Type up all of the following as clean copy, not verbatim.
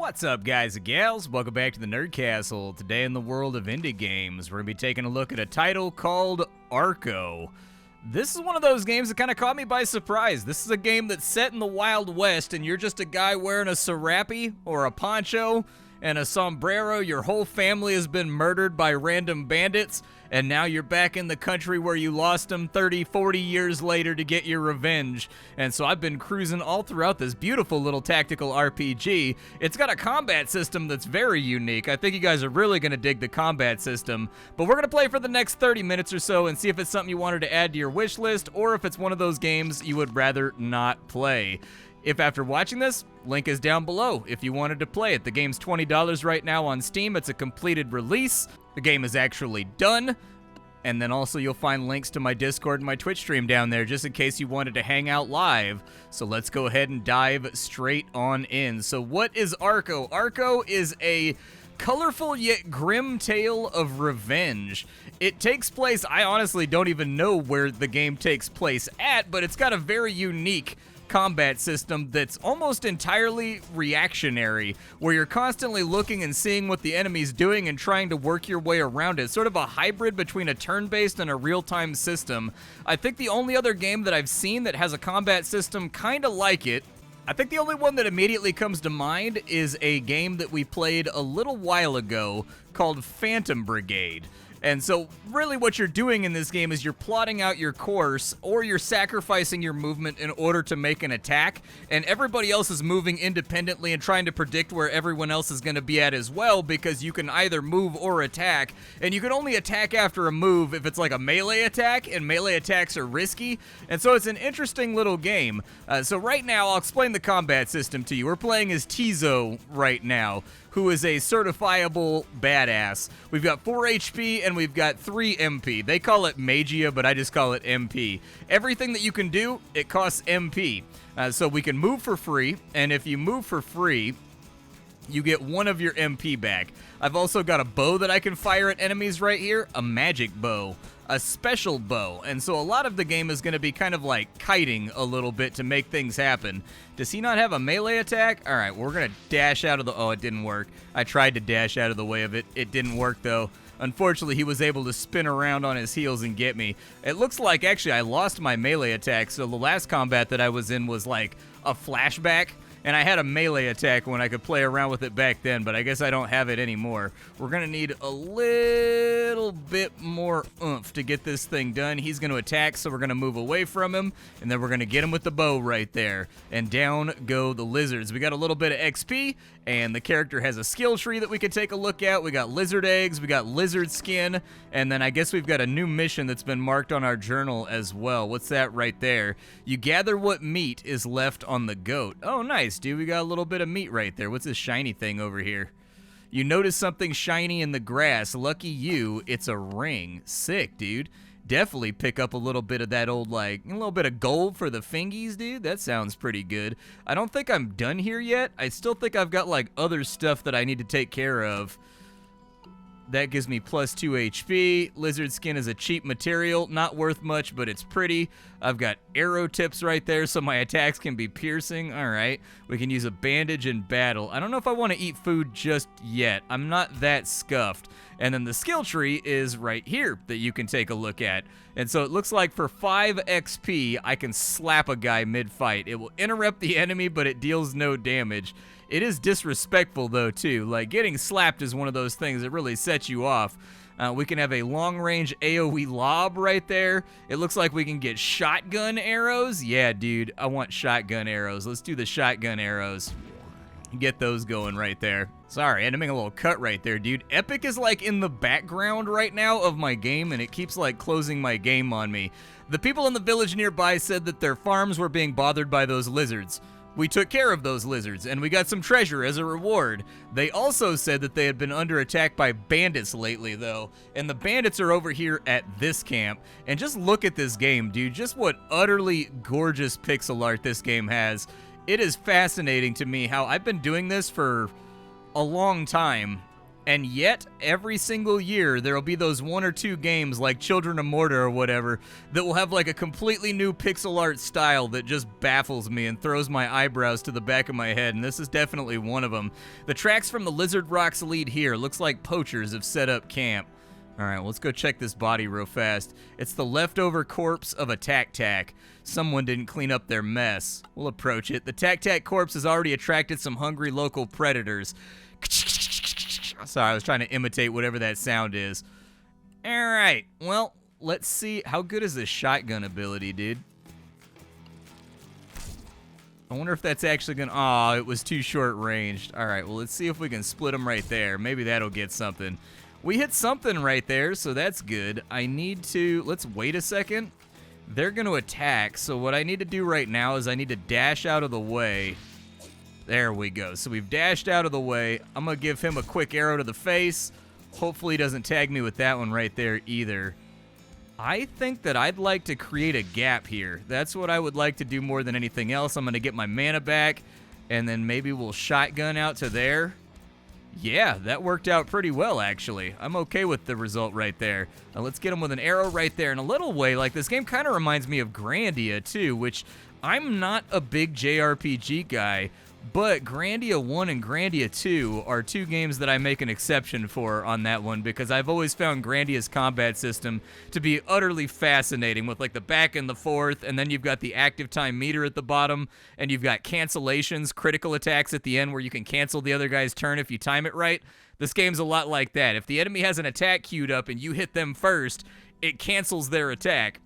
What's up, guys and gals? Welcome back to the Nerd Castle. Today in the world of indie games, we're going to be taking a look at a title called Arco. This is one of those games that kind of caught me by surprise. This is a game that's set in the Wild West, and you're just a guy wearing a serape or a poncho and a sombrero. Your whole family has been murdered by random bandits, and now you're back in the country where you lost them 30, 40 years later to get your revenge. And so I've been cruising all throughout this beautiful little tactical RPG. It's got a combat system that's very unique. I think you guys are really going to dig the combat system. But we're going to play for the next 30 minutes or so and see if it's something you wanted to add to your wish list, or if it's one of those games you would rather not play. If after watching this, link is down below if you wanted to play it. The game's $20 right now on Steam. It's a completed release. The game is actually done. And then also you'll find links to my Discord and my Twitch stream down there just in case you wanted to hang out live. So let's go ahead and dive straight on in. So what is Arco? Arco is a colorful yet grim tale of revenge. It takes place, I honestly don't even know where the game takes place at, but it's got a very unique combat system that's almost entirely reactionary, where you're constantly looking and seeing what the enemy's doing and trying to work your way around it. Sort of a hybrid between a turn-based and a real-time system. I think the only other game that I've seen that has a combat system kind of like it, I think the only one that immediately comes to mind is a game that we played a little while ago called Phantom Brigade. And so really what you're doing in this game is you're plotting out your course, or you're sacrificing your movement in order to make an attack, and everybody else is moving independently and trying to predict where everyone else is going to be at as well, because you can either move or attack, and you can only attack after a move if it's like a melee attack, and melee attacks are risky, and so it's an interesting little game. So right now, I'll explain the combat system to you. We're playing as Tizo right now, who is a certifiable badass. We've got 4 HP and we've got 3 MP. They call it Magia, but I just call it MP. Everything that you can do, it costs MP. So we can move for free, and if you move for free, you get 1 of your MP back. I've also got a bow that I can fire at enemies right here, a magic bow, a special bow, and so a lot of the game is going to be kind of like kiting a little bit to make things happen. Does he not have a melee attack? All right, we're going to dash out of the... Oh, it didn't work. I tried to dash out of the way of it. It didn't work, though. Unfortunately, he was able to spin around on his heels and get me. It looks like, actually, I lost my melee attack, so the last combat that I was in was like a flashback. And I had a melee attack when I could play around with it back then, but I guess I don't have it anymore. We're going to need a little bit more oomph to get this thing done. He's going to attack, so we're going to move away from him, and then we're going to get him with the bow right there. And down go the lizards. We got a little bit of XP, and the character has a skill tree that we could take a look at. We got lizard eggs, we got lizard skin, and then I guess we've got a new mission that's been marked on our journal as well. What's that right there? You gather what meat is left on the goat. Oh, nice, dude. We got a little bit of meat right there. What's this shiny thing over here? You notice something shiny in the grass. Lucky you, it's a ring. Sick, dude. Definitely pick up a little bit of that old, like, a little bit of gold for the fingies, dude. That sounds pretty good. I don't think I'm done here yet. I still think I've got, like, other stuff that I need to take care of. That gives me plus 2 HP. Lizard skin is a cheap material. Not worth much, but it's pretty. I've got arrow tips right there, so my attacks can be piercing. All right. We can use a bandage in battle. I don't know if I want to eat food just yet. I'm not that scuffed. And then the skill tree is right here that you can take a look at. And so it looks like for 5 XP, I can slap a guy mid-fight. It will interrupt the enemy, but it deals no damage. It is disrespectful, though, too. Like, getting slapped is one of those things that really sets you off. We can have a long-range AoE lob right there. It looks like we can get shotgun arrows. Yeah, dude, I want shotgun arrows. Let's do the shotgun arrows. Get those going right there. Sorry, I had to make a little cut right there, dude. Epic is like in the background right now of my game, and it keeps like closing my game on me. The people in the village nearby said that their farms were being bothered by those lizards. We took care of those lizards, and we got some treasure as a reward. They also said that they had been under attack by bandits lately, though, and the bandits are over here at this camp. And just look at this game, dude. Just what utterly gorgeous pixel art this game has. It is fascinating to me how I've been doing this for a long time, And yet, every single year, there'll be those 1 or 2 games like Children of Morta or whatever that will have like a completely new pixel art style that just baffles me and throws my eyebrows to the back of my head, and this is definitely one of them. The tracks from the Lizard Rocks lead here. Looks like poachers have set up camp. All right, well, let's go check this body real fast. It's the leftover corpse of a tac-tac. Someone didn't clean up their mess. We'll approach it. The tac-tac corpse has already attracted some hungry local predators. Sorry, I was trying to imitate whatever that sound is. All right, well, let's see. How good is this shotgun ability, dude? I wonder if that's actually gonna... Aw, it was too short ranged. All right, well, let's see if we can split them right there. Maybe that'll get something. We hit something right there, so that's good. I need to... Let's wait a second. They're going to attack, so what I need to do right now is I need to dash out of the way. There we go. So we've dashed out of the way. I'm going to give him a quick arrow to the face. Hopefully he doesn't tag me with that one right there either. I think that I'd like to create a gap here. That's what I would like to do more than anything else. I'm going to get my mana back, and then maybe we'll shotgun out to there. Yeah, that worked out pretty well, actually. I'm okay with the result right there. Now let's get him with an arrow right there. In a little way, like, this game kind of reminds me of Grandia, too, which I'm not a big JRPG guy, but Grandia 1 and Grandia 2 are 2 games that I make an exception for on that one because I've always found Grandia's combat system to be utterly fascinating with like the back and the forth, and then you've got the active time meter at the bottom, and you've got cancellations, critical attacks at the end where you can cancel the other guy's turn if you time it right. This game's a lot like that. If the enemy has an attack queued up and you hit them first, it cancels their attack.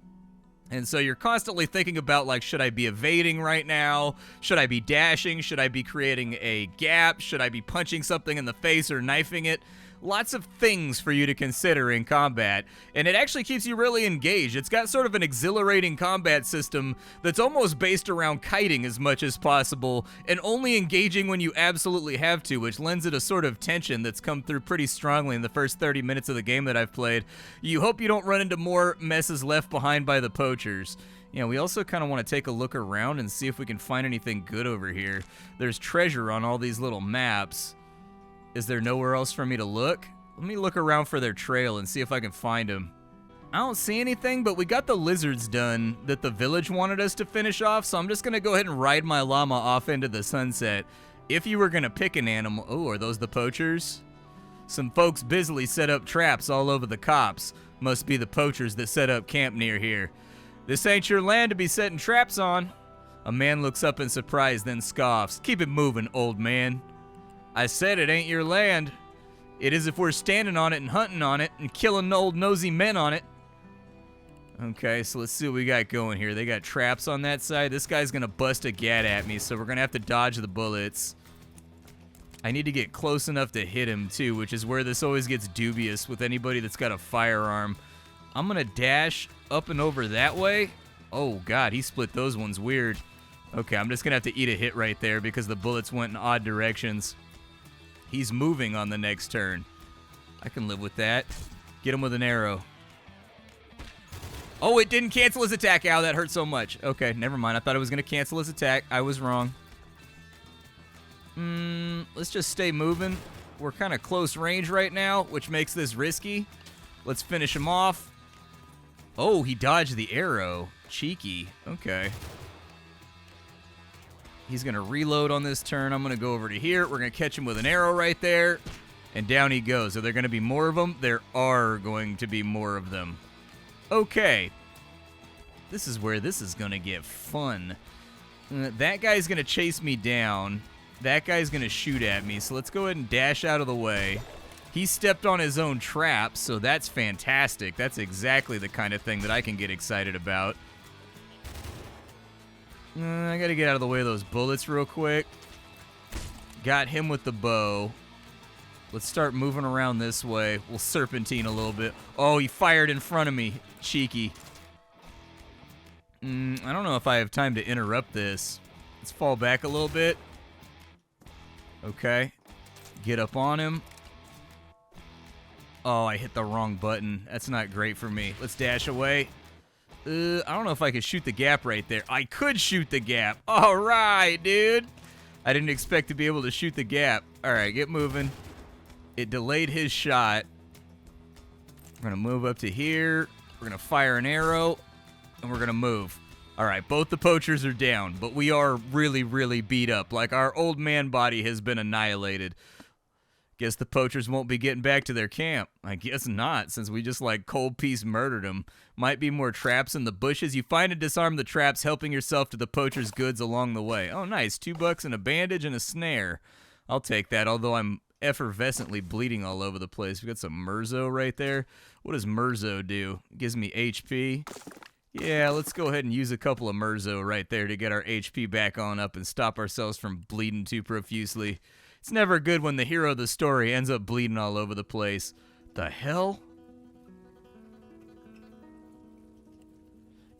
And so you're constantly thinking about, like, should I be evading right now? Should I be dashing? Should I be creating a gap? Should I be punching something in the face or knifing it? Lots of things for you to consider in combat, and it actually keeps you really engaged. It's got sort of an exhilarating combat system that's almost based around kiting as much as possible, and only engaging when you absolutely have to, which lends it a sort of tension that's come through pretty strongly in the first 30 minutes of the game that I've played. You hope you don't run into more messes left behind by the poachers. Yeah, we also kind of want to take a look around and see if we can find anything good over here. There's treasure on all these little maps. Is there nowhere else for me to look? Let me look around for their trail and see if I can find them. I don't see anything, but we got the lizards done that the village wanted us to finish off, so I'm just going to go ahead and ride my llama off into the sunset. If you were going to pick an animal... Oh, are those the poachers? Some folks busily set up traps all over the copse. Must be the poachers that set up camp near here. This ain't your land to be setting traps on. A man looks up in surprise, then scoffs. Keep it moving, old man. I said it ain't your land. It is if we're standing on it and hunting on it and killing old nosy men on it. Okay, so let's see what we got going here. They got traps on that side. This guy's going to bust a gat at me, so we're going to have to dodge the bullets. I need to get close enough to hit him, too, which is where this always gets dubious with anybody that's got a firearm. I'm going to dash up and over that way. Oh, God, he split those ones weird. Okay, I'm just going to have to eat a hit right there because the bullets went in odd directions. He's moving on the next turn. I can live with that. Get him with an arrow. Oh, it didn't cancel his attack. Ow, that hurt so much. Okay, never mind. I thought it was going to cancel his attack. I was wrong. Let's just stay moving. We're kind of close range right now, which makes this risky. Let's finish him off. Oh, he dodged the arrow. Cheeky. Okay. He's going to reload on this turn. I'm going to go over to here. We're going to catch him with an arrow right there. And down he goes. Are there going to be more of them? There are going to be more of them. Okay. This is where this is going to get fun. That guy's going to chase me down. That guy's going to shoot at me. So let's go ahead and dash out of the way. He stepped on his own trap, so that's fantastic. That's exactly the kind of thing that I can get excited about. I gotta get out of the way of those bullets real quick. Got him with the bow. Let's start moving around this way. We'll serpentine a little bit. Oh, he fired in front of me. Cheeky. I don't know if I have time to interrupt this. Let's fall back a little bit. Okay. Get up on him. Oh, I hit the wrong button. That's not great for me. Let's dash away. I don't know if I could shoot the gap right there. I could shoot the gap. All right, dude. I didn't expect to be able to shoot the gap. All right, get moving. It delayed his shot. We're going to move up to here. We're going to fire an arrow, and we're going to move. All right, both the poachers are down, but we are really, really beat up. Like, our old man body has been annihilated. Guess the poachers won't be getting back to their camp. I guess not, since we just, like, cold piece murdered them. Might be more traps in the bushes. You find and disarm the traps, helping yourself to the poacher's goods along the way. Oh, nice. $2 and a bandage and a snare. I'll take that, although I'm effervescently bleeding all over the place. We got some Merzo right there. What does Merzo do? It gives me HP. Yeah, let's go ahead and use a couple of Merzo right there to get our HP back on up and stop ourselves from bleeding too profusely. It's never good when the hero of the story ends up bleeding all over the place. The hell?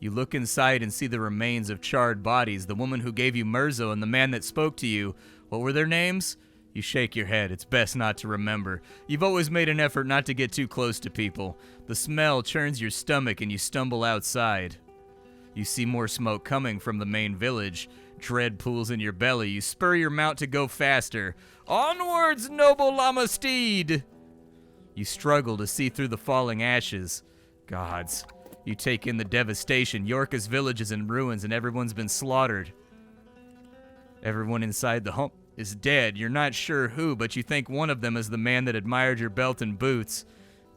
You look inside and see the remains of charred bodies. The woman who gave you Merzo and the man that spoke to you. What were their names? You shake your head. It's best not to remember. You've always made an effort not to get too close to people. The smell churns your stomach and you stumble outside. You see more smoke coming from the main village. Dread pools in your belly. You spur your mount to go faster. Onwards, noble llama steed! You struggle to see through the falling ashes. Gods. You take in the devastation. Yorka's village is in ruins and everyone's been slaughtered. Everyone inside the hump is dead. You're not sure who, but you think one of them is the man that admired your belt and boots.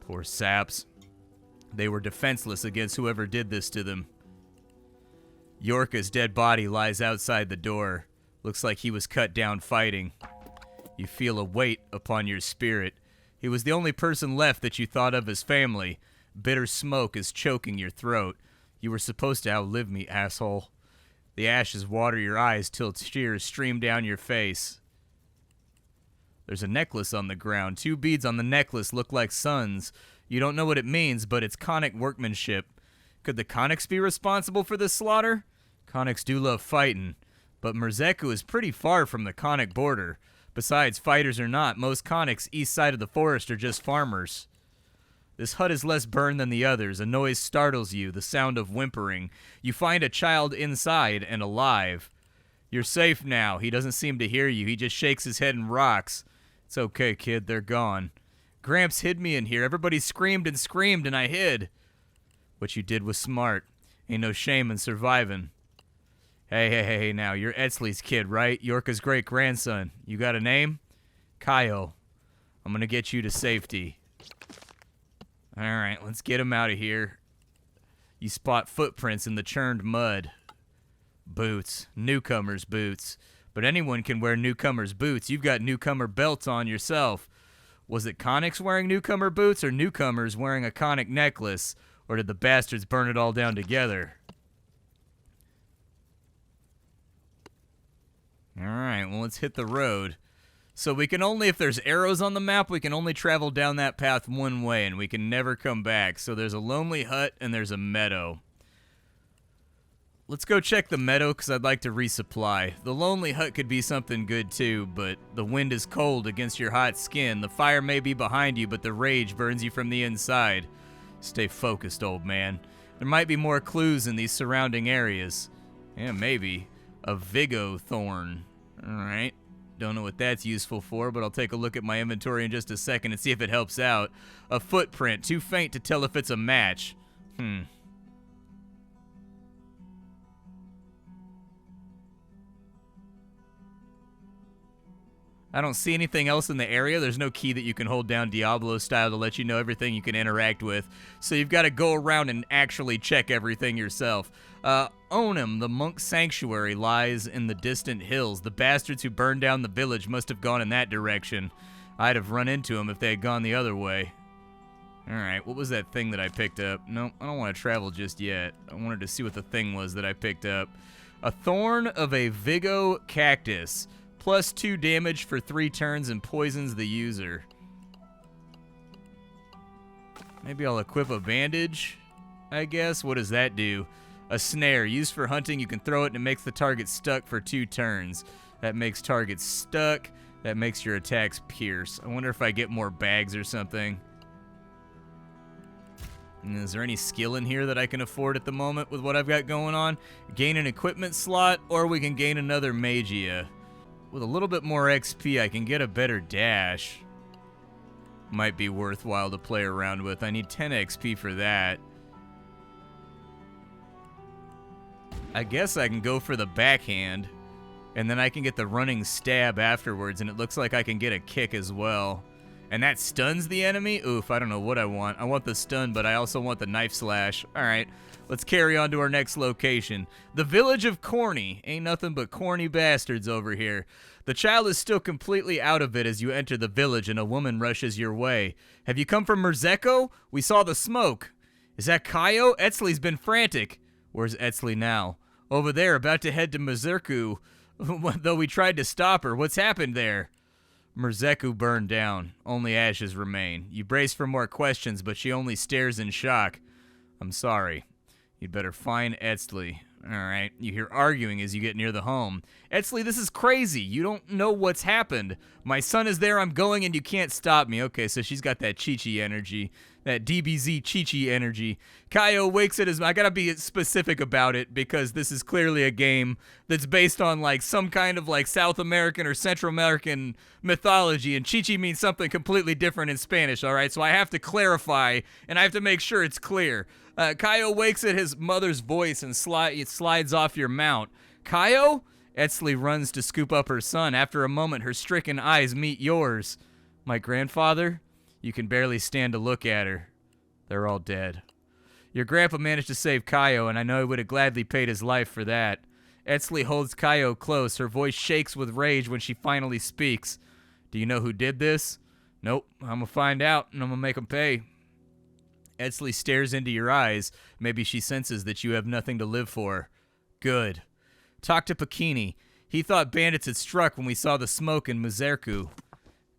Poor saps. They were defenseless against whoever did this to them. Yorka's dead body lies outside the door. Looks like he was cut down fighting. You feel a weight upon your spirit. He was the only person left that you thought of as family. Bitter smoke is choking your throat. You were supposed to outlive me, asshole. The ashes water your eyes till tears stream down your face. There's a necklace on the ground. 2 beads on the necklace look like suns. You don't know what it means, but it's conic workmanship. Could the conics be responsible for this slaughter? Conics do love fighting, but Merzeku is pretty far from the conic border. Besides, fighters or not, most conics east side of the forest are just farmers. This hut is less burned than the others. A noise startles you, the sound of whimpering. You find a child inside and alive. You're safe now. He doesn't seem to hear you. He just shakes his head and rocks. It's okay, kid. They're gone. Gramps hid me in here. Everybody screamed and I hid. What you did was smart. Ain't no shame in surviving. Hey, now. You're Etzley's kid, right? Yorka's great-grandson. You got a name? Cayo. I'm gonna get you to safety. Alright, let's get him out of here. You spot footprints in the churned mud. Boots. Newcomer's boots. But anyone can wear newcomer's boots. You've got newcomer belts on yourself. Was it conics wearing newcomer boots or newcomers wearing a conic necklace? Or did the bastards burn it all down together? Alright, well, let's hit the road. So we can only, if there's arrows on the map, we can only travel down that path one way, and we can never come back. So there's a lonely hut, and there's a meadow. Let's go check the meadow, because I'd like to resupply. The lonely hut could be something good, too, but the wind is cold against your hot skin. The fire may be behind you, but the rage burns you from the inside. Stay focused, old man. There might be more clues in these surrounding areas. Yeah, maybe. A Vigo thorn. Alright. Don't know what that's useful for, but I'll take a look at my inventory in just a second and see if it helps out. A footprint, too faint to tell if it's a match. I don't see anything else in the area. There's no key that you can hold down Diablo style to let you know everything you can interact with. So you've got to go around and actually check everything yourself. Onim, the monk sanctuary, lies in the distant hills. The bastards who burned down the village must have gone in that direction. I'd have run into them if they had gone the other way. Alright, what was that thing that I picked up? Nope, I don't want to travel just yet. I wanted to see what the thing was that I picked up. A thorn of a Vigo cactus. Plus 2 damage for 3 turns and poisons the user. Maybe I'll equip a bandage, I guess. What does that do? A snare. Used for hunting, you can throw it and it makes the target stuck for 2 turns. That makes targets stuck. That makes your attacks pierce. I wonder if I get more bags or something. And is there any skill in here that I can afford at the moment with what I've got going on? Gain an equipment slot, or we can gain another magia. With a little bit more XP, I can get a better dash. might be worthwhile to play around with. I need 10 XP for that. I guess I can go for the backhand, and then I can get the running stab afterwards, and it looks like I can get a kick as well. And that stuns the enemy? Oof, I don't know what I want. I want the stun, but I also want the knife slash. All right, let's carry on to our next location. The village of Korni. Ain't nothing but corny bastards over here. The child is still completely out of it as you enter the village and a woman rushes your way. Have you come from Merzeko? We saw the smoke. Is that Cayo? Etzli's been frantic. Where's Etzli now? Over there, about to head to Merzeko. Though we tried to stop her. What's happened there? Merzeko burned down. Only ashes remain. You brace for more questions, but she only stares in shock. I'm sorry. You'd better find Etzli. Alright, you hear arguing as you get near the home. Etzli, this is crazy. You don't know what's happened. My son is there, I'm going, and you can't stop me. Okay, so she's got that Chi-Chi energy. That DBZ Chi-Chi energy. Cayo wakes at his... I gotta be specific about it, because this is clearly a game that's based on, like, some kind of, like, South American or Central American mythology, and Chi-Chi means something completely different in Spanish, alright? So I have to clarify, and I have to make sure it's clear. Cayo wakes at his mother's voice and it slides off your mount. Cayo? Etzli runs to scoop up her son. After a moment, her stricken eyes meet yours. My grandfather? You can barely stand to look at her. They're all dead. Your grandpa managed to save Cayo, and I know he would have gladly paid his life for that. Etzli holds Cayo close. Her voice shakes with rage when she finally speaks. Do you know who did this? Nope. I'm gonna find out, and I'm gonna make him pay. Etzli stares into your eyes. Maybe she senses that you have nothing to live for. Good. Talk to Pakini. He thought bandits had struck when we saw the smoke in Merzeko.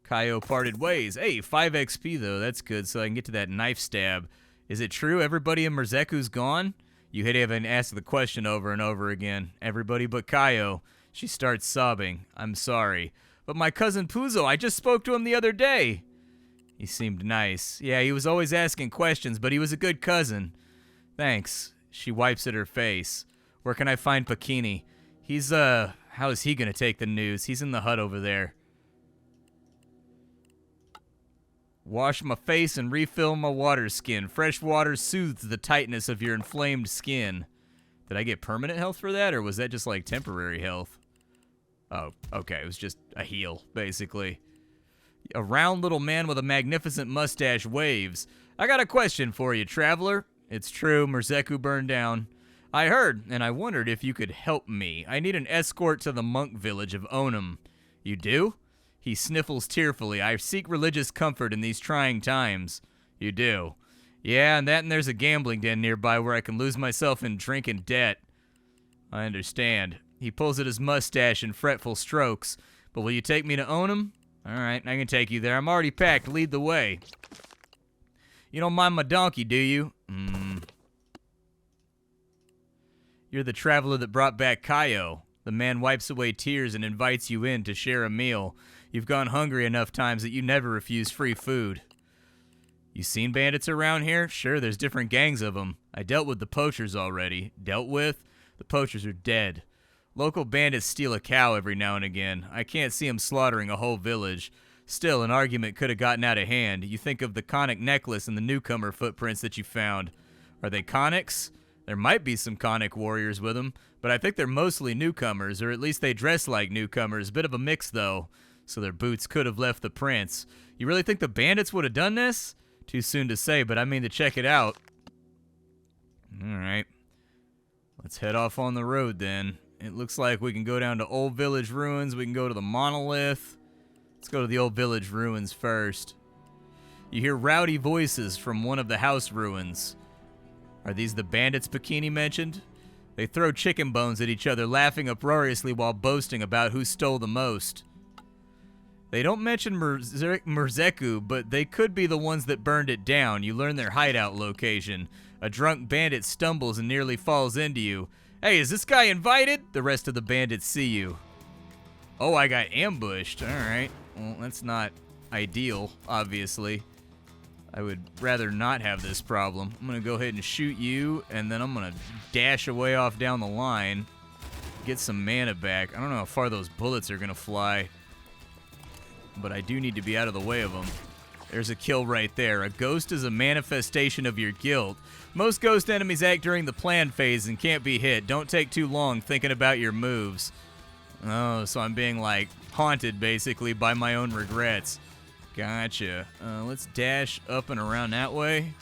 Cayo parted ways. Hey, 5 XP though. That's good, so I can get to that knife stab. Is it true everybody in Merzeko's gone? You haven't asked the question over and over again. Everybody but Cayo. She starts sobbing. I'm sorry. But my cousin Puzo, I just spoke to him the other day. He seemed nice. Yeah, he was always asking questions, but he was a good cousin. Thanks. She wipes at her face. Where can I find Pakini? He's, how is he gonna take the news? He's in the hut over there. Wash my face and refill my water skin. Fresh water soothes the tightness of your inflamed skin. Did I get permanent health for that, or was that just like temporary health? Oh, okay, it was just a heal, basically. A round little man with a magnificent mustache waves. I got a question for you, traveler. It's true, Merzeko burned down. I heard, and I wondered if you could help me. I need an escort to the monk village of Onum. You do? He sniffles tearfully. I seek religious comfort in these trying times. You do? Yeah, and there's a gambling den nearby where I can lose myself in drink and debt. I understand. He pulls at his mustache in fretful strokes. But will you take me to Onum? All right, I can take you there. I'm already packed. Lead the way. You don't mind my donkey, do you? You're the traveler that brought back Cayo. The man wipes away tears and invites you in to share a meal. You've gone hungry enough times that you never refuse free food. You seen bandits around here? Sure, there's different gangs of them. I dealt with the poachers already. Dealt with? The poachers are dead. Local bandits steal a cow every now and again. I can't see them slaughtering a whole village. Still, an argument could have gotten out of hand. You think of the conic necklace and the newcomer footprints that you found. Are they conics? There might be some conic warriors with them, but I think they're mostly newcomers, or at least they dress like newcomers. Bit of a mix, though, so their boots could have left the prints. You really think the bandits would have done this? Too soon to say, but I mean to check it out. All right. Let's head off on the road, then. It looks like we can go down to Old Village Ruins. We can go to the Monolith. Let's go to the Old Village Ruins first. You hear rowdy voices from one of the house ruins. Are these the bandits Pakini mentioned? They throw chicken bones at each other, laughing uproariously while boasting about who stole the most. They don't mention Merzeko, but they could be the ones that burned it down. You learn their hideout location. A drunk bandit stumbles and nearly falls into you. Hey, is this guy invited? The rest of the bandits see you. Oh, I got ambushed. All right. Well, that's not ideal, obviously. I would rather not have this problem. I'm going to go ahead and shoot you, and then I'm going to dash away off down the line. Get some mana back. I don't know how far those bullets are going to fly, but I do need to be out of the way of them. There's a kill right there. A ghost is a manifestation of your guilt. Most ghost enemies act during the plan phase and can't be hit. Don't take too long thinking about your moves. Oh, so I'm being, like, haunted, basically, by my own regrets. Gotcha. Let's dash up and around that way.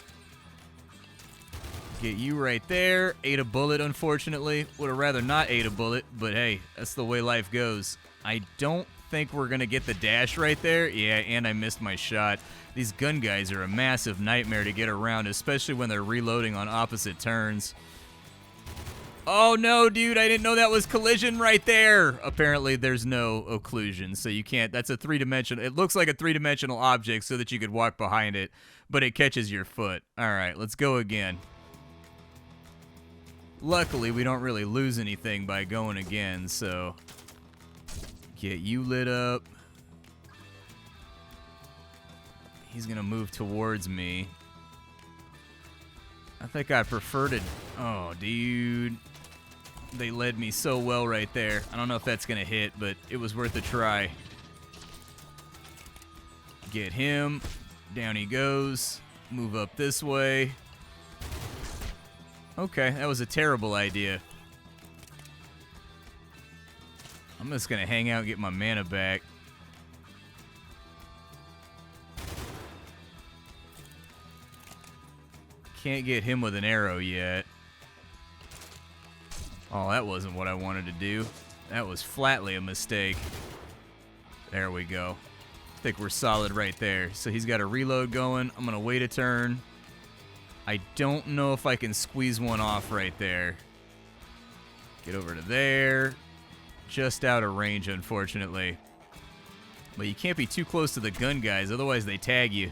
Get you right there. Ate a bullet, unfortunately. Would have rather not ate a bullet, but hey, that's the way life goes. I don't think we're going to get the dash right there. Yeah, and I missed my shot. These gun guys are a massive nightmare to get around, especially when they're reloading on opposite turns. Oh no, dude, I didn't know that was collision right there. Apparently there's no occlusion, so you can't. That's a three-dimensional. It looks like a three-dimensional object so that you could walk behind it, but it catches your foot. All right, let's go again. Luckily, we don't really lose anything by going again, so get you lit up. He's gonna move towards me. I think I prefer to... Oh, dude. They led me so well right there. I don't know if that's gonna hit, but it was worth a try. Get him. Down he goes. Move up this way. Okay, that was a terrible idea. I'm just gonna hang out and get my mana back. Can't get him with an arrow yet. Oh, that wasn't what I wanted to do. That was flatly a mistake. There we go. I think we're solid right there. So he's got a reload going. I'm gonna wait a turn. I don't know if I can squeeze one off right there. Get over to there. Just out of range, unfortunately. But you can't be too close to the gun guys, otherwise they tag you.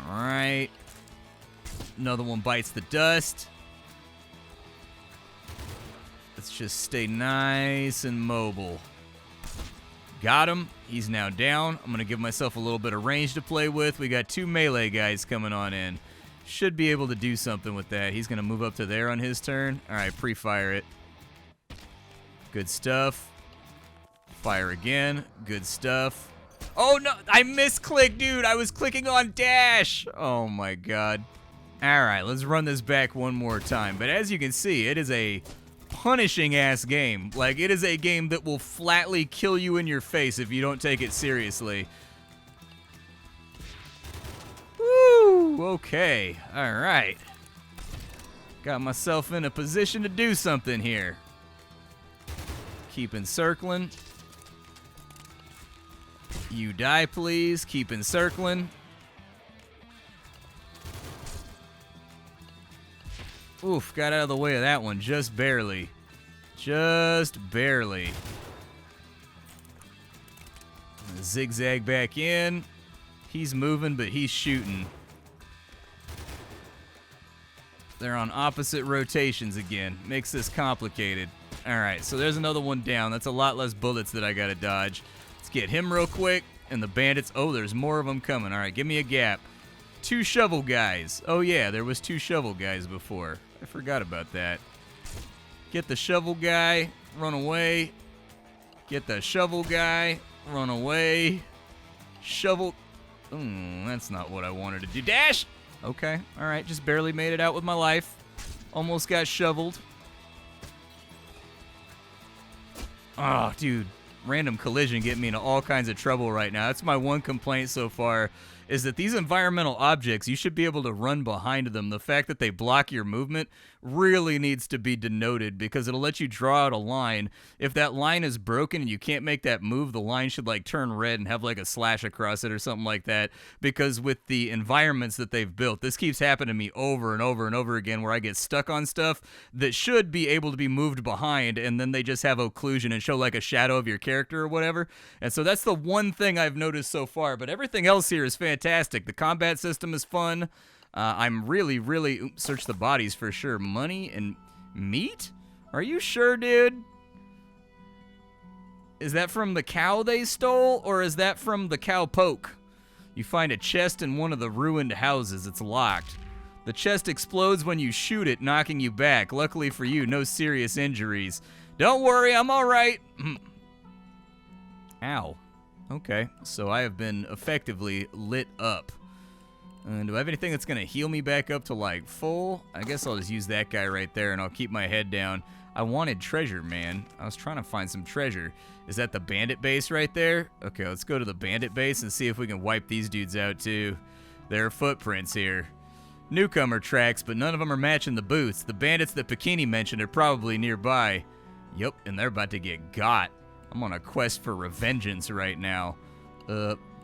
Alright. Another one bites the dust. Let's just stay nice and mobile. Got him. He's now down. I'm going to give myself a little bit of range to play with. We got two melee guys coming on in. Should be able to do something with that. He's going to move up to there on his turn. All right, pre-fire it. Good stuff. Fire again. Good stuff. Oh, no. I misclicked, dude. I was clicking on dash. Oh, my God. All right, let's run this back one more time. But as you can see, it is a punishing-ass game. Like, it is a game that will flatly kill you in your face if you don't take it seriously. Woo! Okay. All right. Got myself in a position to do something here. Keep encircling. You die, please. Keep encircling. Oof, got out of the way of that one just barely. Just barely. Zigzag back in. He's moving, but he's shooting. They're on opposite rotations again. Makes this complicated. Alright, so there's another one down. That's a lot less bullets that I gotta dodge. Let's get him real quick. And the bandits. Oh, there's more of them coming. Alright, give me a gap. Two shovel guys. Oh yeah, there was two shovel guys before. I forgot about that. Get the shovel guy, run away. Get the shovel guy, run away. Shovel. That's not what I wanted to do. Dash! Okay, alright, just barely made it out with my life. Almost got shoveled. Oh, dude. Random collision getting me into all kinds of trouble right now. That's my one complaint so far, is that these environmental objects, you should be able to run behind them. The fact that they block your movement really needs to be denoted, because it'll let you draw out a line. If that line is broken and you can't make that move, the line should like turn red and have like a slash across it or something like that, because with the environments that they've built, this keeps happening to me over and over and over again, where I get stuck on stuff that should be able to be moved behind, and then they just have occlusion and show like a shadow of your character or whatever. And so that's the one thing I've noticed so far, but everything else here is fantastic. The combat system is fun. I'm really... search the bodies for sure. Money and meat? Are you sure, dude? Is that from the cow they stole, or is that from the cow poke? You find a chest in one of the ruined houses. It's locked. The chest explodes when you shoot it, knocking you back. Luckily for you, no serious injuries. Don't worry, I'm all right. Ow. Okay, so I have been effectively lit up. And do I have anything that's going to heal me back up to, like, full? I guess I'll just use that guy right there, and I'll keep my head down. I wanted treasure, man. I was trying to find some treasure. Is that the bandit base right there? Okay, let's go to the bandit base and see if we can wipe these dudes out, too. There are footprints here. Newcomer tracks, but none of them are matching the boots. The bandits that Bikini mentioned are probably nearby. Yep, and they're about to get got. I'm on a quest for revengeance right now.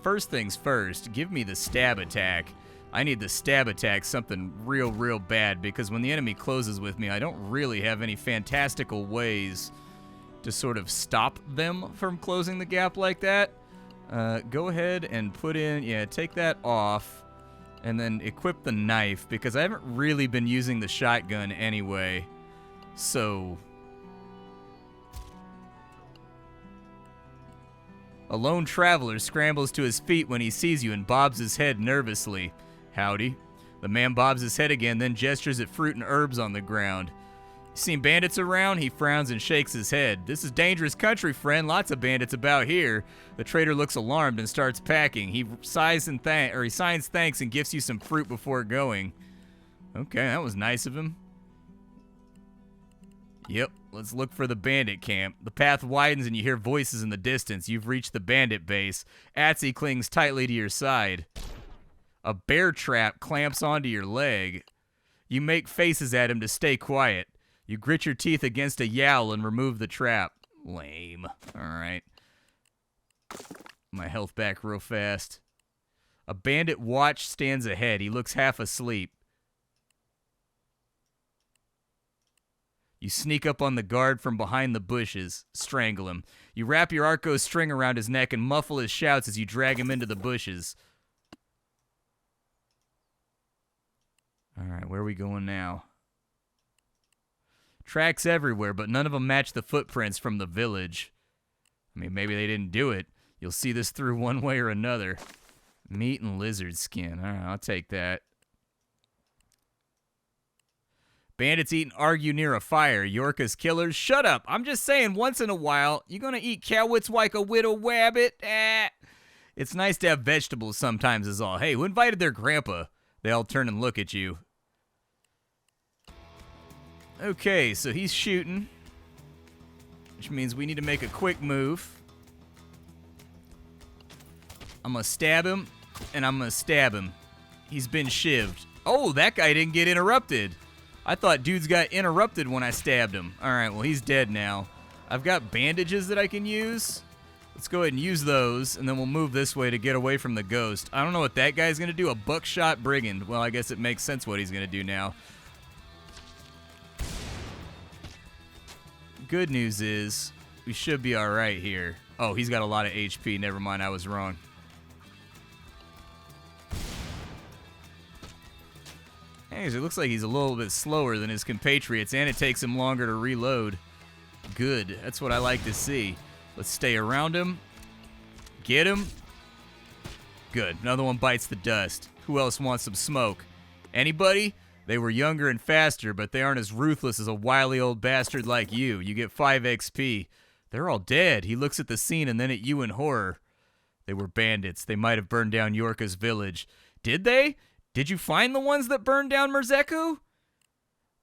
First things first, give me the stab attack. I need the stab attack something real bad, because when the enemy closes with me, I don't really have any fantastical ways to sort of stop them from closing the gap like that. Go ahead and put in, yeah, take that off, and then equip the knife, because I haven't really been using the shotgun anyway. So a lone traveler scrambles to his feet when he sees you and bobs his head nervously. Howdy. The man bobs his head again, then gestures at fruit and herbs on the ground. You seen bandits around? He frowns and shakes his head. This is dangerous country, friend. Lots of bandits about here. The trader looks alarmed and starts packing. He signs thanks and gives you some fruit before going. Okay, that was nice of him. Yep, let's look for the bandit camp. The path widens and you hear voices in the distance. You've reached the bandit base. Atsy clings tightly to your side. A bear trap clamps onto your leg. You make faces at him to stay quiet. You grit your teeth against a yowl and remove the trap. Lame. Alright. My health back real fast. A bandit watch stands ahead. He looks half asleep. You sneak up on the guard from behind the bushes. Strangle him. You wrap your Arco string around his neck and muffle his shouts as you drag him into the bushes. Alright, where are we going now? Tracks everywhere, but none of them match the footprints from the village. I mean, maybe they didn't do it. You'll see this through one way or another. Meat and lizard skin. Alright, I'll take that. Bandits eat and argue near a fire. Yorka's killers. Shut up. I'm just saying, once in a while, you gonna eat cowits like a widow wabbit? It's nice to have vegetables sometimes is all. Hey, who invited their grandpa? They all turn and look at you. Okay, so he's shooting, which means we need to make a quick move. I'm gonna stab him, and I'm gonna stab him. He's been shivved. Oh, that guy didn't get interrupted. I thought dudes got interrupted when I stabbed him. Alright, well, he's dead now. I've got bandages that I can use. Let's go ahead and use those, and then we'll move this way to get away from the ghost. I don't know what that guy's gonna do. A buckshot brigand. Well, I guess it makes sense what he's gonna do now. Good news is, we should be alright here. Oh, he's got a lot of HP. Never mind, I was wrong. Anyways, it looks like he's a little bit slower than his compatriots, and it takes him longer to reload. Good. That's what I like to see. Let's stay around him. Get him. Good. Another one bites the dust. Who else wants some smoke? Anybody? They were younger and faster, but they aren't as ruthless as a wily old bastard like you. You get 5 XP. They're all dead. He looks at the scene and then at you in horror. They were bandits. They might have burned down Yorka's village. Did they? Did you find the ones that burned down Merzeku?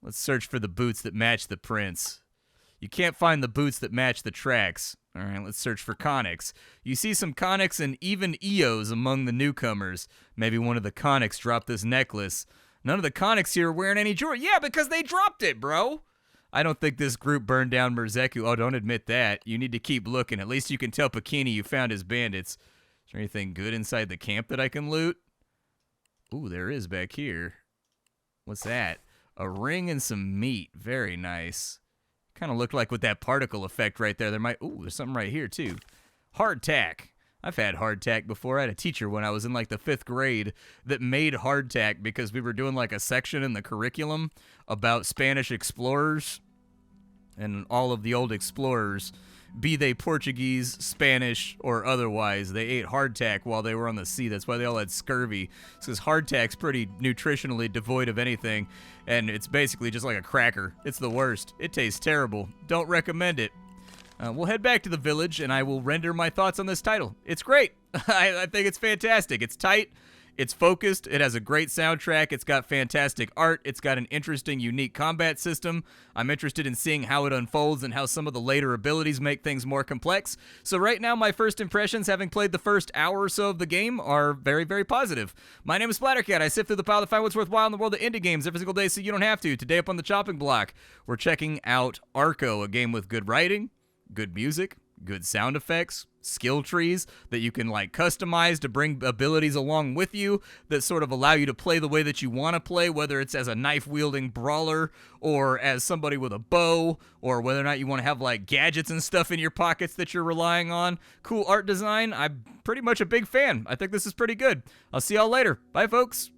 Let's search for the boots that match the prints. You can't find the boots that match the tracks. All right, let's search for conics. You see some conics and even Eos among the newcomers. Maybe one of the conics dropped this necklace. None of the conics here are wearing any jewelry. Yeah, because they dropped it, bro. I don't think this group burned down Merzeku. Oh, don't admit that. You need to keep looking. At least you can tell Bikini you found his bandits. Is there anything good inside the camp that I can loot? Ooh, there is back here. What's that? A ring and some meat. Very nice. Kind of looked like with that particle effect right there. Ooh, there's something right here, too. Hardtack. I've had hardtack before. I had a teacher when I was in, like, the 5th grade that made hardtack because we were doing, like, a section in the curriculum about Spanish explorers and all of the old explorers, be they Portuguese, Spanish, or otherwise. They ate hardtack while they were on the sea. That's why they all had scurvy. Because hardtack's pretty nutritionally devoid of anything, and it's basically just like a cracker. It's the worst. It tastes terrible. Don't recommend it. we'll head back to the village, and I will render my thoughts on this title. It's great. I think it's fantastic. It's tight. It's focused. It has a great soundtrack. It's got fantastic art. It's got an interesting, unique combat system. I'm interested in seeing how it unfolds and how some of the later abilities make things more complex. So right now, my first impressions, having played the first hour or so of the game, are very, very positive. My name is Splattercat. I sift through the pile to find what's worthwhile in the world of indie games every single day so you don't have to. Today up on the chopping block, we're checking out Arco, a game with good writing, good music, good sound effects, skill trees that you can like customize to bring abilities along with you that sort of allow you to play the way that you want to play, whether it's as a knife-wielding brawler or as somebody with a bow, or whether or not you want to have like gadgets and stuff in your pockets that you're relying on. Cool art design. I'm pretty much a big fan. I think this is pretty good. I'll see y'all later. Bye, folks.